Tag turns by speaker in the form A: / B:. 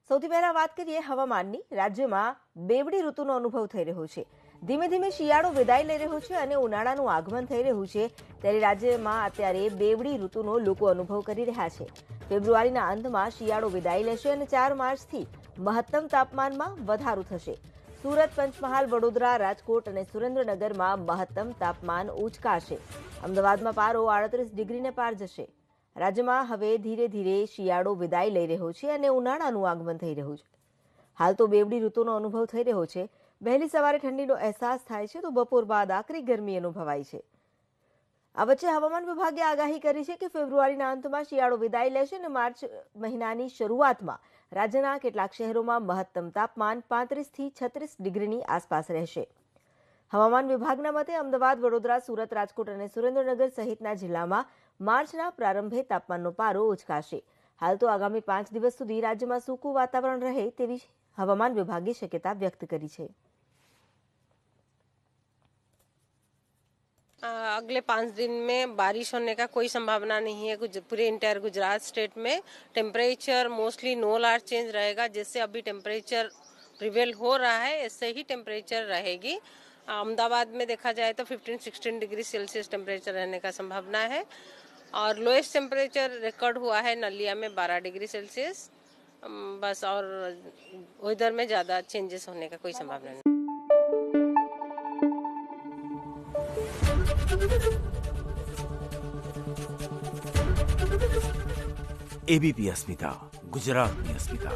A: સૌથી પહેલા વાત કરીએ હવામાનની. રાજ્યમાં બેવડી ઋતુનો અનુભવ થઈ રહ્યો છે. ધીમે ધીમે શિયાળો વિદાય લઈ રહ્યો છે અને ઉનાળાનું આગમન થઈ રહ્યું છે. ત્યારે રાજ્યમાં અત્યારે બેવડી ઋતુનો લોકો અનુભવ કરી રહ્યા છે. ફેબ્રુઆરીના અંતમાં શિયાળો વિદાય લેશે અને 4 માર્ચથી મહત્તમ તાપમાનમાં વધારો થશે. સુરત, પંચમહાલ, વડોદરા, રાજકોટ અને સુરેન્દ્રનગરમાં મહત્તમ તાપમાન ઉંચકાશે. અમદાવાદમાં પારો 38 ડિગ્રીને પાર જશે. રાજ્યમાં હવે ધીરે ધીરે શિયાળો વિદાય લઈ રહ્યો છે અને ઉનાળાનું આગમન થઈ રહ્યું છે. હાલ તો બેવડી ઋતુનો અનુભવ થઈ રહ્યો છે. વહેલી સવારે ઠંડીનો અહેસાસ થાય છે તો બપોર બાદ આકરી ગરમી અનુભવાય છે. આ વચ્ચે હવામાન વિભાગે આગાહી કરી છે કે ફેબ્રુઆરીના અંતમાં શિયાળો વિદાય લેશે અને માર્ચ મહિનાની શરૂઆતમાં રાજ્યના કેટલાક શહેરોમાં મહત્તમ તાપમાન 35 થી 36 ડિગ્રીની આસપાસ રહેશે. હવામાન વિભાગના મતે અમદાવાદ, વડોદરા, સુરત, રાજકોટ અને સુરેન્દ્રનગર સહિતના જિલ્લામાં માર્ચના પ્રારંભે તાપમાનનો પારો ઉંચકાશે. હાલ તો આગામી 5 દિવસ સુધી રાજ્યમાં સૂકું વાતાવરણ રહે તેવી હવામાન વિભાગે શક્યતા વ્યક્ત કરી છે.
B: अगले 5 दिन में बारिश होने का कोई संभावना नहीं है. पूरे इंटायर गुजरात स्टेट में temperature mostly no large change रहेगा. जैसे अभी टेम्परेचर प्रिवेल हो रहा है ऐसे ही टेम्परेचर रहेगी. अहमदाबाद में देखा जाए तो 15-16 डिग्री सेल्सियस टेम्परेचर रहने का संभावना है और लोएस्ट टेम्परेचर रिकॉर्ड हुआ है नलिया में 12 डिग्री सेल्सियस. बस और वेदर में ज़्यादा चेंजेस होने का कोई संभावना नहीं.
C: एबीपी अस्मिता, गुजरातनी अस्मिता.